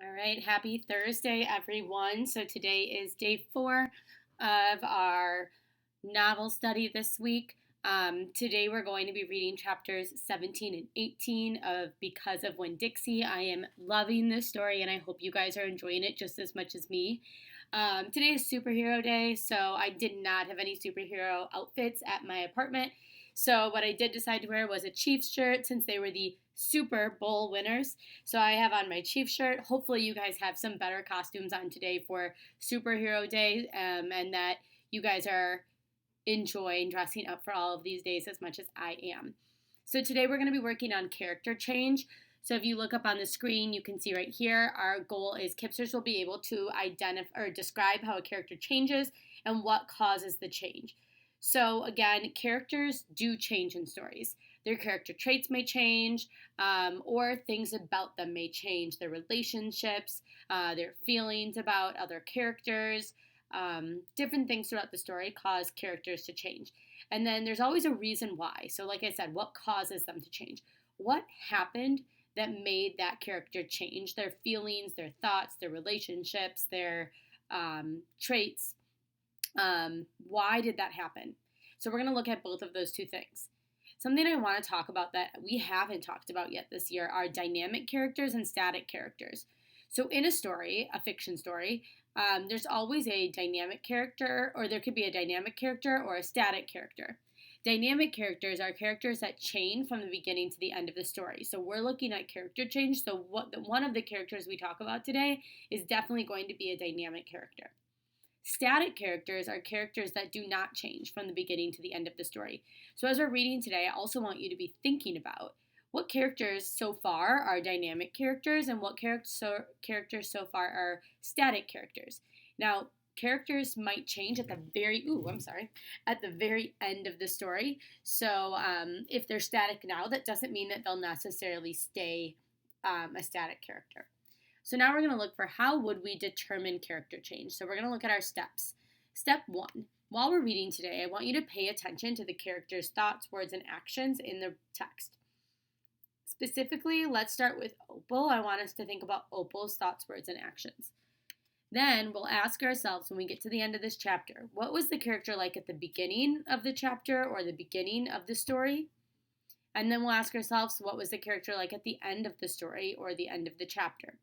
All right, happy Thursday, everyone. So today is day 4 of our novel study this week. Today we're going to be reading chapters 17 and 18 of Because of Winn, Dixie. I am loving this story and I hope you guys are enjoying it just as much as me. Today is superhero day, so I did not have any superhero outfits at my apartment. So what I did decide to wear was a Chiefs shirt since they were the Super Bowl winners. So I have on my Chiefs shirt. Hopefully you guys have some better costumes on today for superhero day, and that you guys are enjoying dressing up for all of these days as much as I am. So today we're going to be working on character change. So if you look up on the screen, you can see right here, our goal is Kipsters will be able to identify or describe how a character changes and what causes the change. So again, characters do change in stories. Their character traits may change, or things about them may change. Their relationships, their feelings about other characters, different things throughout the story cause characters to change. And then there's always a reason why. So, like I said, what causes them to change? What happened that made that character change? Their feelings, their thoughts, their relationships, their traits. Why did that happen? So, we're going to look at both of those two things. Something I want to talk about that we haven't talked about yet this year are dynamic characters and static characters. So, in a story, a fiction story, there's always a dynamic character, or there could be a dynamic character or a static character. Dynamic characters are characters that change from the beginning to the end of the story. So we're looking at character change. So one of the characters we talk about today is definitely going to be a dynamic character. Static characters are characters that do not change from the beginning to the end of the story. So, as we're reading today, I also want you to be thinking about what characters so far are dynamic characters and what characters so far are static characters. Now, characters might change at the at the very end of the story. So, if they're static now, that doesn't mean that they'll necessarily stay a static character. So now we're going to look for how would we determine character change. So we're going to look at our steps. Step 1. While we're reading today, I want you to pay attention to the character's thoughts, words, and actions in the text. Specifically, let's start with Opal. I want us to think about Opal's thoughts, words, and actions. Then we'll ask ourselves when we get to the end of this chapter, what was the character like at the beginning of the chapter or the beginning of the story? And then we'll ask ourselves, what was the character like at the end of the story or the end of the chapter?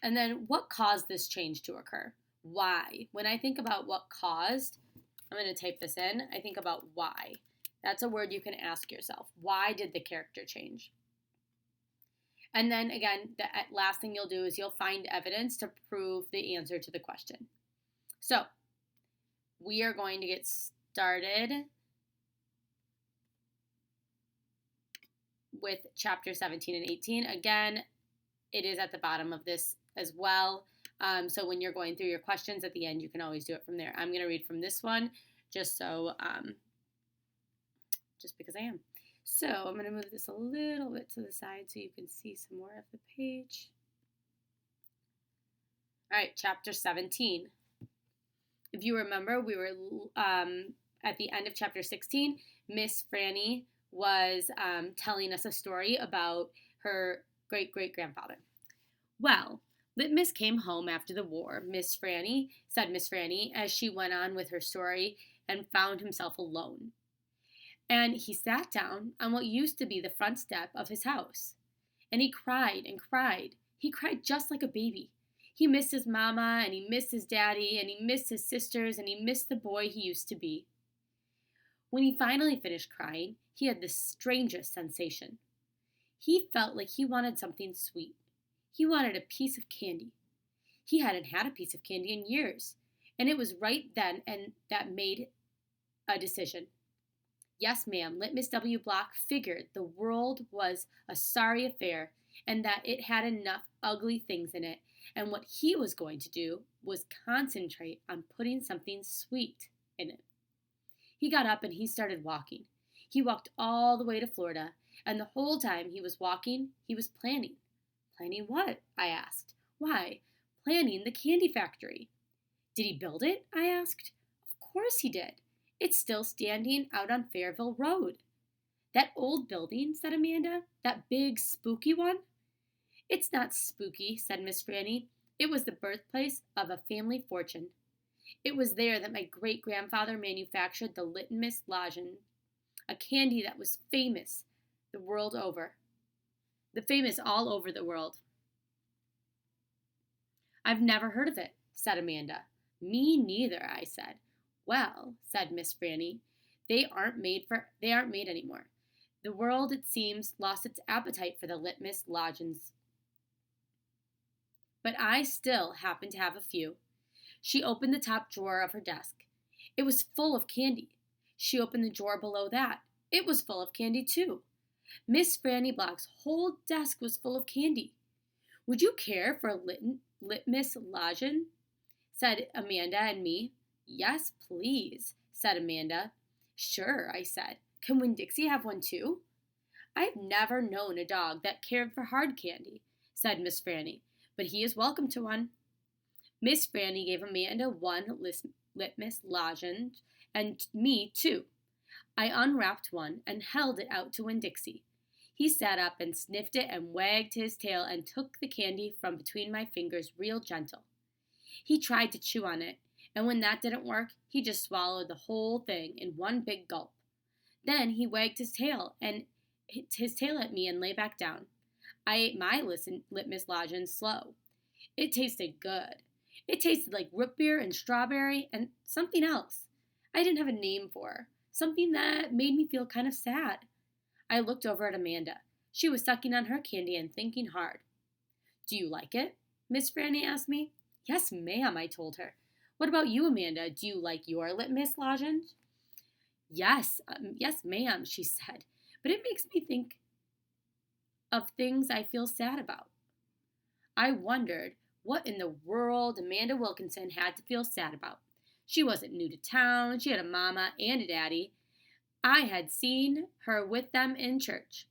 And then what caused this change to occur? Why? When I think about what caused, I'm going to type this in. I think about why. That's a word you can ask yourself. Why did the character change? And then again, the last thing you'll do is you'll find evidence to prove the answer to the question. So we are going to get started with chapter 17 and 18. Again, it is at the bottom of this as well. So when you're going through your questions at the end, you can always do it from there. I'm going to read from this one just because I am. So I'm going to move this a little bit to the side so you can see some more of the page. All right, chapter 17. If you remember, we were at the end of chapter 16, Miss Franny was telling us a story about her great-great-grandfather. Well, Litmus came home after the war, said Miss Franny, as she went on with her story and found himself alone. And he sat down on what used to be the front step of his house. And he cried and cried. He cried just like a baby. He missed his mama, and he missed his daddy, and he missed his sisters, and he missed the boy he used to be. When he finally finished crying, he had the strangest sensation. He felt like he wanted something sweet. He wanted a piece of candy. He hadn't had a piece of candy in years, and it was right then and that made a decision. Yes, ma'am, Litmus W. Block figured the world was a sorry affair and that it had enough ugly things in it, and what he was going to do was concentrate on putting something sweet in it. He got up and he started walking. He walked all the way to Florida, and the whole time he was walking, he was planning. Planning what? I asked. Why, planning the candy factory. Did he build it? I asked. Of course he did. It's still standing out on Fairville Road. That old building, said Amanda, that big spooky one? It's not spooky, said Miss Franny. It was the birthplace of a family fortune. It was there that my great-grandfather manufactured the litmus lozenge, a candy that was famous the world over. The famous all over the world. I've never heard of it, said Amanda. Me neither, I said. Well, said Miss Franny, they aren't made anymore. The world, it seems, lost its appetite for the litmus lozenges. But I still happen to have a few. She opened the top drawer of her desk. It was full of candy. She opened the drawer below that. It was full of candy, too. Miss Franny Block's whole desk was full of candy. Would you care for a litmus lozenge? Said Amanda and me. Yes, please, said Amanda. Sure, I said. Can Winn-Dixie have one, too? I've never known a dog that cared for hard candy, said Miss Franny, but he is welcome to one. Miss Franny gave Amanda one litmus lozenge and me 2. I unwrapped one and held it out to Winn-Dixie. He sat up and sniffed it and wagged his tail and took the candy from between my fingers real gentle. He tried to chew on it, and when that didn't work, he just swallowed the whole thing in one big gulp. Then he wagged his tail at me and lay back down. I ate my litmus lozenge slow. It tasted good. It tasted like root beer and strawberry and something else I didn't have a name for, something that made me feel kind of sad. I looked over at Amanda. She was sucking on her candy and thinking hard. Do you like it? Miss Franny asked me. Yes, ma'am, I told her. What about you, Amanda? Do you like your litmus lozenge? Yes, ma'am, she said. But it makes me think of things I feel sad about. I wondered what in the world Amanda Wilkinson had to feel sad about. She wasn't new to town. She had a mama and a daddy. I had seen her with them in church.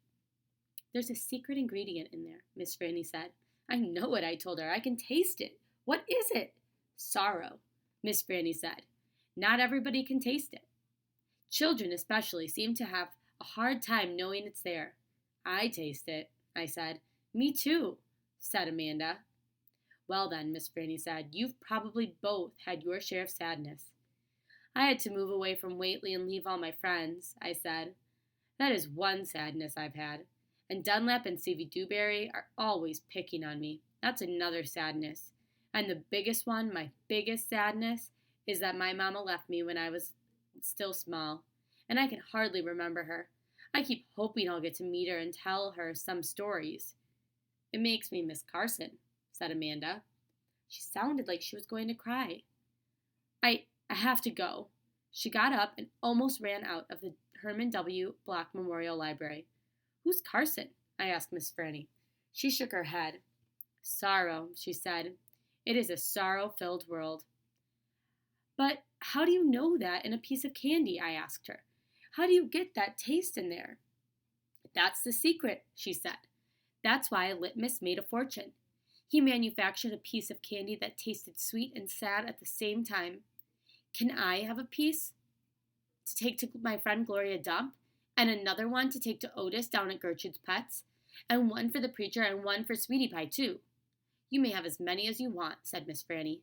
There's a secret ingredient in there, Miss Franny said. I know it, I told her. I can taste it. What is it? Sorrow, Miss Franny said. Not everybody can taste it. Children especially seem to have a hard time knowing it's there. I taste it, I said. Me too, said Amanda. Well then, Miss Franny said, you've probably both had your share of sadness. I had to move away from Whately and leave all my friends, I said. That is one sadness I've had. And Dunlap and Stevie Dewberry are always picking on me. That's another sadness. And the biggest one, my biggest sadness, is that my mama left me when I was still small. And I can hardly remember her. I keep hoping I'll get to meet her and tell her some stories. It makes me miss Carson, said Amanda. She sounded like she was going to cry. I have to go. She got up and almost ran out of the Herman W. Block Memorial Library. Who's Carson? I asked Miss Franny. She shook her head. Sorrow, she said. It is a sorrow-filled world. But how do you know that in a piece of candy? I asked her. How do you get that taste in there? That's the secret, she said. That's why Litmus made a fortune. He manufactured a piece of candy that tasted sweet and sad at the same time. Can I have a piece to take to my friend Gloria Dump, and another one to take to Otis down at Gertrude's Pets, and one for the preacher and one for Sweetie Pie, too? You may have as many as you want, said Miss Franny.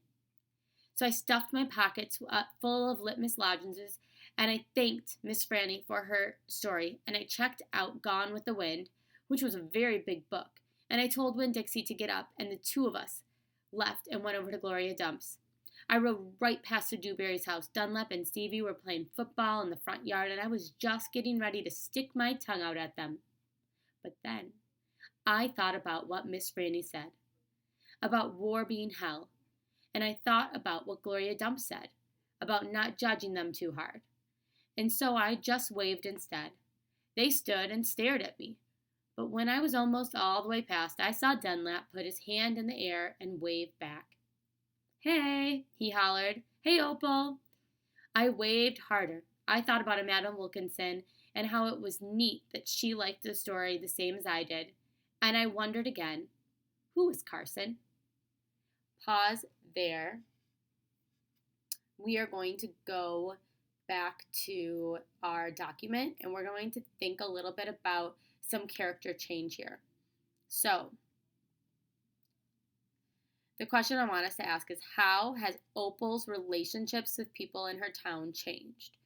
So I stuffed my pockets full of litmus lozenges, and I thanked Miss Franny for her story, and I checked out Gone with the Wind, which was a very big book, and I told Winn-Dixie to get up, and the two of us left and went over to Gloria Dump's. I rode right past the Dewberry's house. Dunlap and Stevie were playing football in the front yard, and I was just getting ready to stick my tongue out at them. But then I thought about what Miss Franny said, about war being hell, and I thought about what Gloria Dump said, about not judging them too hard. And so I just waved instead. They stood and stared at me. But when I was almost all the way past, I saw Dunlap put his hand in the air and wave back. Hey, he hollered. Hey, Opal. I waved harder. I thought about Amanda Wilkinson and how it was neat that she liked the story the same as I did. And I wondered again, who was Carson? Pause there. We are going to go back to our document and we're going to think a little bit about some character change here. So, The question I want us to ask is, how has Opal's relationships with people in her town changed?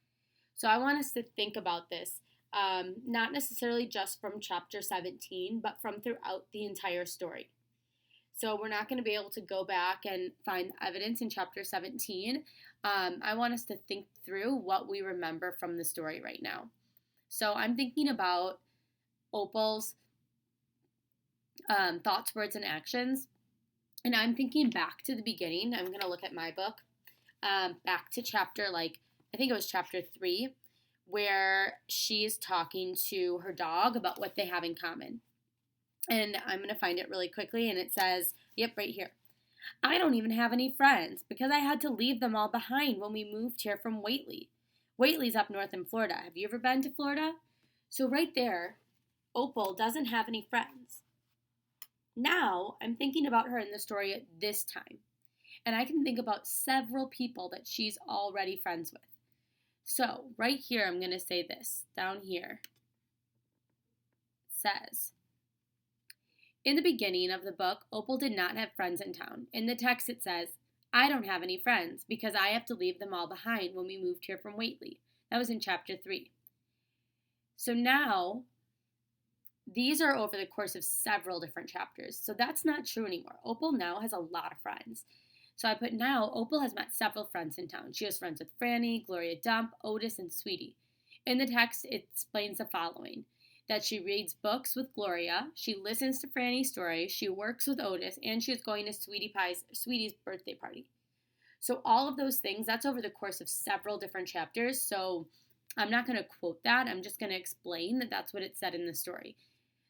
So I want us to think about this, not necessarily just from chapter 17, but from throughout the entire story. So we're not going to be able to go back and find evidence in chapter 17. I want us to think through what we remember from the story right now. So I'm thinking about Opal's thoughts, words, and actions. And I'm thinking back to the beginning. I'm going to look at my book, back to chapter, I think it was chapter 3, where she's talking to her dog about what they have in common. And I'm going to find it really quickly, and it says, yep, right here. I don't even have any friends because I had to leave them all behind when we moved here from Whately. Whately's up north in Florida. Have you ever been to Florida? So right there, Opal doesn't have any friends. Now I'm thinking about her in the story at this time, and I can think about several people that she's already friends with. So right here, I'm going to say this. Down here, it says, in the beginning of the book, Opal did not have friends in town. In the text, it says, I don't have any friends because I have to leave them all behind when we moved here from Whately. That was in chapter 3. So now, these are over the course of several different chapters. So that's not true anymore. Opal now has a lot of friends. So I put now, Opal has met several friends in town. She has friends with Franny, Gloria Dump, Otis, and Sweetie. In the text, it explains the following. That she reads books with Gloria, she listens to Franny's story, she works with Otis, and she is going to Sweetie's birthday party. So all of those things, that's over the course of several different chapters, so I'm not going to quote that, I'm just going to explain that that's what it said in the story.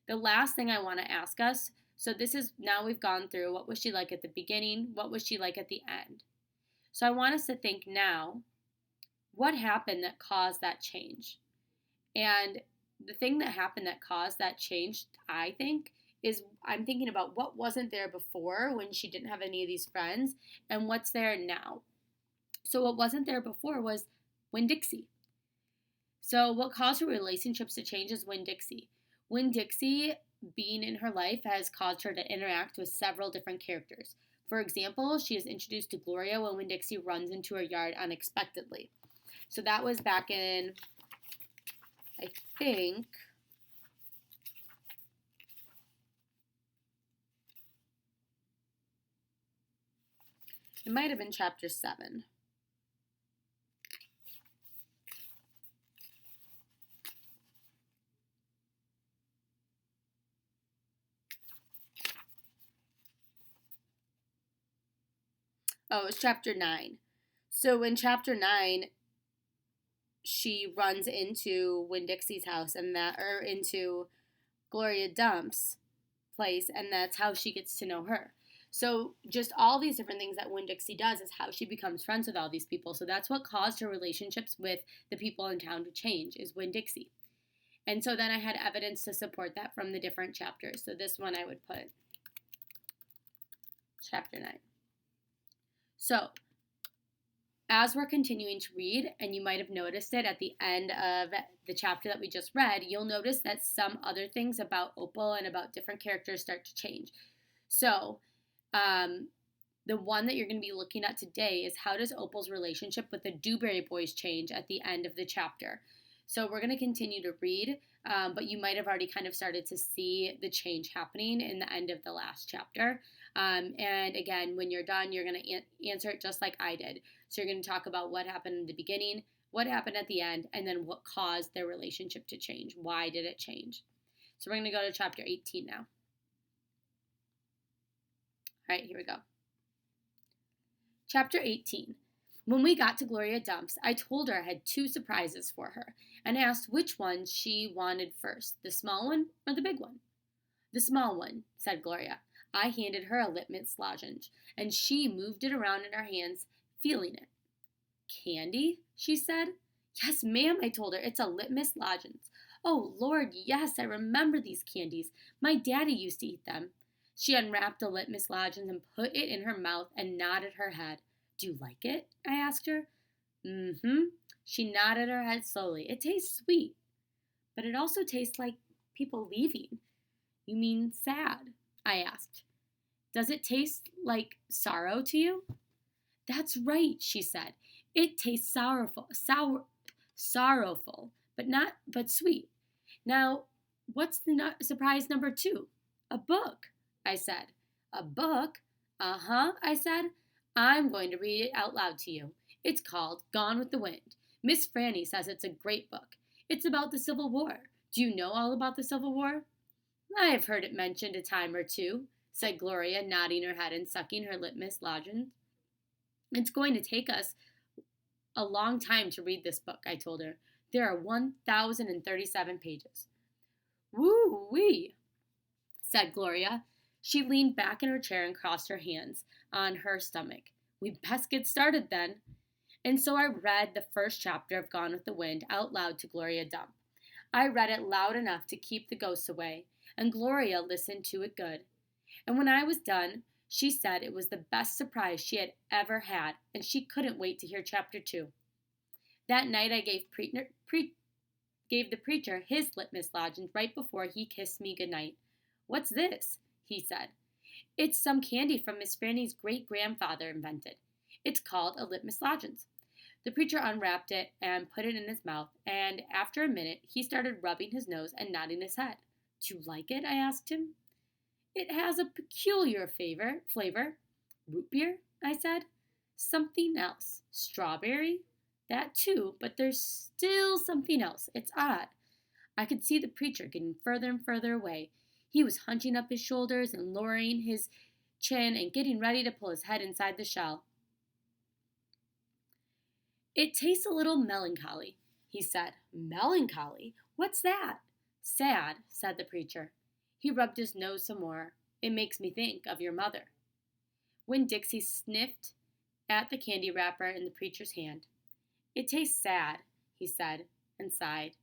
The last thing I want to ask us, so this is, now we've gone through, what was she like at the beginning, what was she like at the end? So I want us to think now, what happened that caused that change? And the thing that happened that caused that change, I think, is I'm thinking about what wasn't there before when she didn't have any of these friends and what's there now. So what wasn't there before was Winn-Dixie. So what caused her relationships to change is Winn-Dixie. Winn-Dixie being in her life has caused her to interact with several different characters. For example, she is introduced to Gloria when Winn-Dixie runs into her yard unexpectedly. So that was back in, I think, it might have been chapter 7. Oh, it was chapter 9. So in chapter 9, she runs into Winn-Dixie's house or into Gloria Dump's place, and that's how she gets to know her. So just all these different things that Winn-Dixie does is how she becomes friends with all these people. So that's what caused her relationships with the people in town to change, is Winn-Dixie. And so then I had evidence to support that from the different chapters. So this one I would put chapter 9. So as we're continuing to read, and you might have noticed it at the end of the chapter that we just read, you'll notice that some other things about Opal and about different characters start to change. So the one that you're going to be looking at today is how does Opal's relationship with the Dewberry Boys change at the end of the chapter. So we're going to continue to read, but you might have already kind of started to see the change happening in the end of the last chapter. And again, when you're done, you're going to answer it just like I did. So you're going to talk about what happened in the beginning, what happened at the end, and then what caused their relationship to change. Why did it change? So we're going to go to chapter 18 now. All right, here we go. Chapter 18. When we got to Gloria Dump's, I told her I had 2 surprises for her and asked which one she wanted first, the small one or the big one. The small one, said Gloria. I handed her a litmus lozenge, and she moved it around in her hands, feeling it. Candy? She said. Yes, ma'am, I told her. It's a litmus lozenge. Oh, Lord, yes, I remember these candies. My daddy used to eat them. She unwrapped the litmus lozenge and put it in her mouth and nodded her head. Do you like it? I asked her. Mm-hmm. She nodded her head slowly. It tastes sweet, but it also tastes like people leaving. You mean sad? I asked. Does it taste like sorrow to you? That's right, she said. It tastes sorrowful, but sweet. Now, what's the surprise number 2? A book, I said. A book? Uh-huh, I said. I'm going to read it out loud to you. It's called Gone with the Wind. Miss Franny says it's a great book. It's about the Civil War. Do you know all about the Civil War? I've heard it mentioned a time or two, said Gloria, nodding her head and sucking her litmus lozenge. It's going to take us a long time to read this book, I told her. There are 1,037 pages. Woo-wee, said Gloria. She leaned back in her chair and crossed her hands on her stomach. We'd best get started then. And so I read the first chapter of Gone with the Wind out loud to Gloria Dump. I read it loud enough to keep the ghosts away, and Gloria listened to it good. And when I was done, she said it was the best surprise she had ever had, and she couldn't wait to hear chapter 2. That night I gave the preacher his litmus lozenge right before he kissed me goodnight. What's this? He said. It's some candy from Miss Franny's great-grandfather invented. It's called a litmus lozenge. The preacher unwrapped it and put it in his mouth, and after a minute he started rubbing his nose and nodding his head. Do you like it? I asked him. It has a peculiar flavor. Root beer? I said. Something else. Strawberry? That too, but there's still something else. It's odd. I could see the preacher getting further and further away. He was hunching up his shoulders and lowering his chin and getting ready to pull his head inside the shell. It tastes a little melancholy, he said. Melancholy? What's that? Sad, said the preacher. He rubbed his nose some more. It makes me think of your mother. When Dixie sniffed at the candy wrapper in the preacher's hand. It tastes sad, he said, and sighed.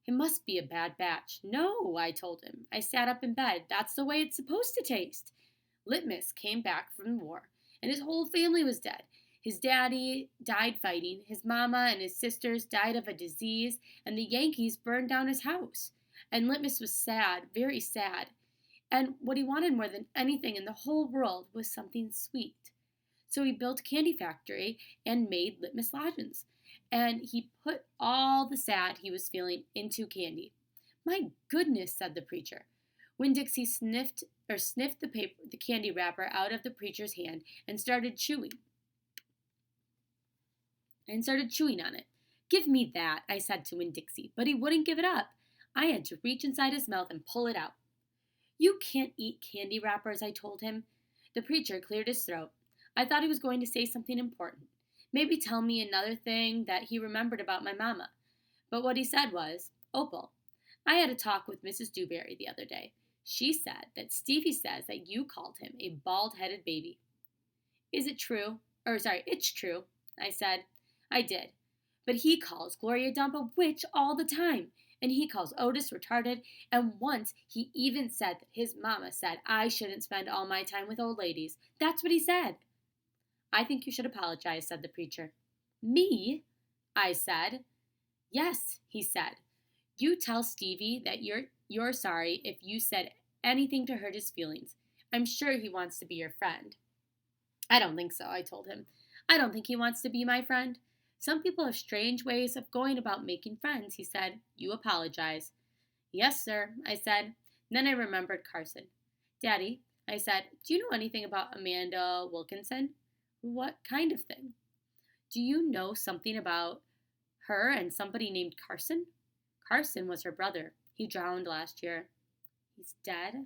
It must be a bad batch. No, I told him. I sat up in bed. That's the way it's supposed to taste. Litmus came back from the war, and his whole family was dead. His daddy died fighting, his mama and his sisters died of a disease, and the Yankees burned down his house. And Litmus was sad, very sad. And what he wanted more than anything in the whole world was something sweet. So he built a candy factory and made litmus lozenges. And he put all the sad he was feeling into candy. My goodness, said the preacher. When Dixie sniffed the candy wrapper out of the preacher's hand and started chewing on it. Give me that, I said to Winn-Dixie, but he wouldn't give it up. I had to reach inside his mouth and pull it out. You can't eat candy wrappers, I told him. The preacher cleared his throat. I thought he was going to say something important. Maybe tell me another thing that he remembered about my mama. But what he said was, Opal, I had a talk with Mrs. Dewberry the other day. She said that Stevie says that you called him a bald-headed baby. It's true, I said. I did. But he calls Gloria Dump a witch all the time. And he calls Otis retarded. And once he even said that his mama said I shouldn't spend all my time with old ladies. That's what he said. I think you should apologize, said the preacher. Me? I said. Yes, he said. You tell Stevie that you're sorry if you said anything to hurt his feelings. I'm sure he wants to be your friend. I don't think so, I told him. I don't think he wants to be my friend. Some people have strange ways of going about making friends, he said. You apologize. Yes, sir, I said. Then I remembered Carson. Daddy, I said, do you know anything about Amanda Wilkinson? What kind of thing? Do you know something about her and somebody named Carson? Carson was her brother. He drowned last year. He's dead?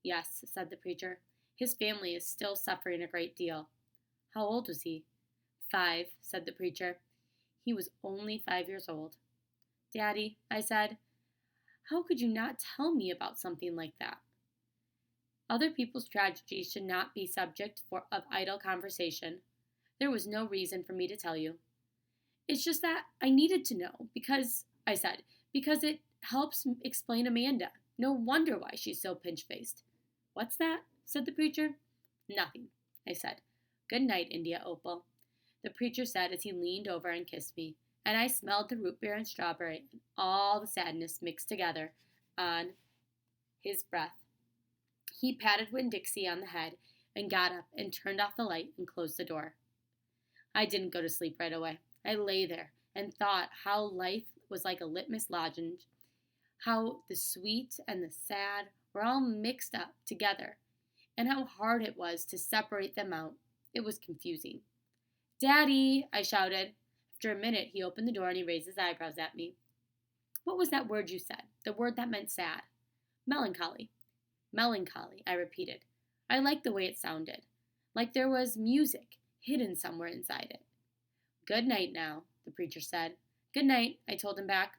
Yes, said the preacher. His family is still suffering a great deal. How old was he? 5, said the preacher. He was only 5 years old. Daddy, I said, how could you not tell me about something like that? Other people's tragedies should not be subject of idle conversation. There was no reason for me to tell you. It's just that I needed to know because it helps explain Amanda. No wonder why she's so pinch-faced. What's that? Said the preacher. Nothing, I said. Good night, India Opal. The preacher said as he leaned over and kissed me, and I smelled the root beer and strawberry and all the sadness mixed together on his breath. He patted Winn-Dixie on the head and got up and turned off the light and closed the door. I didn't go to sleep right away. I lay there and thought how life was like a litmus lozenge, how the sweet and the sad were all mixed up together, and how hard it was to separate them out. It was confusing. "Daddy!" I shouted. After a minute, he opened the door and he raised his eyebrows at me. "What was that word you said? The word that meant sad." "Melancholy." "Melancholy," I repeated. I liked the way it sounded, like there was music hidden somewhere inside it. "Good night now," the preacher said. "Good night," I told him back.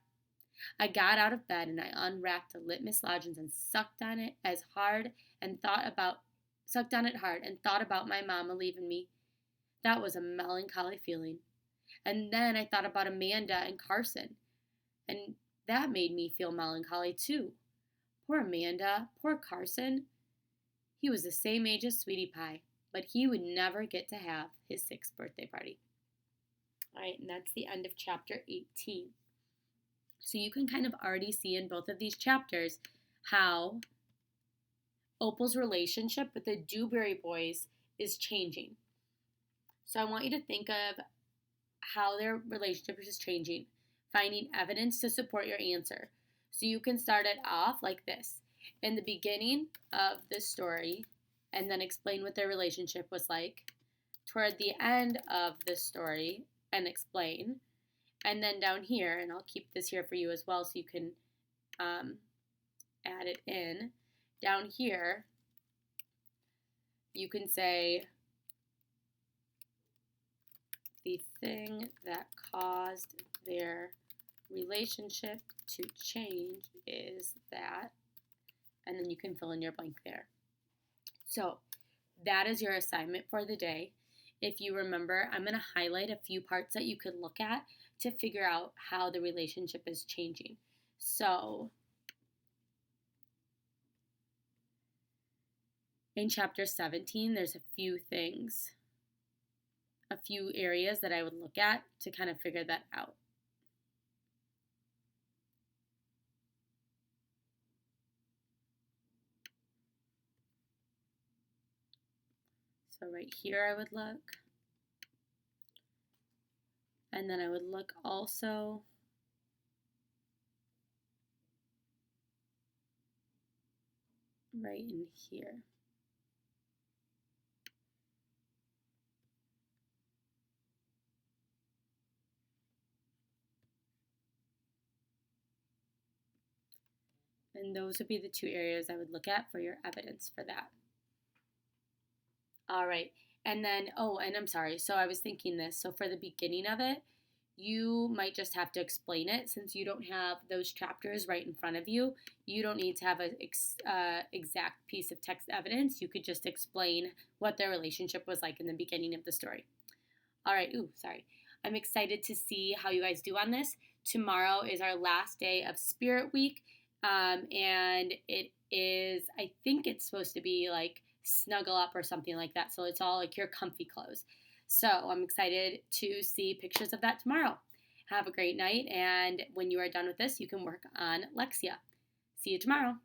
I got out of bed and I unwrapped the litmus lozenge and sucked on it hard and thought about my mama leaving me. That was a melancholy feeling. And then I thought about Amanda and Carson, and that made me feel melancholy too. Poor Amanda, poor Carson. He was the same age as Sweetie Pie, but he would never get to have his 6th birthday party. All right, and that's the end of chapter 18. So you can kind of already see in both of these chapters how Opal's relationship with the Dewberry Boys is changing. So I want you to think of how their relationship is changing, finding evidence to support your answer. So you can start it off like this. In the beginning of the story, and then explain what their relationship was like. Toward the end of the story, and explain. And then down here, and I'll keep this here for you as well so you can add it in. Down here, you can say, the thing that caused their relationship to change is that, and then you can fill in your blank there. So that is your assignment for the day. If you remember, I'm going to highlight a few parts that you could look at to figure out how the relationship is changing. So in chapter 17, there's a few things, a few areas that I would look at to kind of figure that out. So right here I would look. And then I would look also right in here. And those would be the two areas I would look at for your evidence for that. All right. And then, and I'm sorry. So I was thinking this. So for the beginning of it, you might just have to explain it since you don't have those chapters right in front of you. You don't need to have an exact piece of text evidence. You could just explain what their relationship was like in the beginning of the story. All right. I'm excited to see how you guys do on this. Tomorrow is our last day of Spirit Week. And it is, I think it's supposed to be like snuggle up or something like that. So it's all like your comfy clothes. So I'm excited to see pictures of that tomorrow. Have a great night. And when you are done with this, you can work on Lexia. See you tomorrow.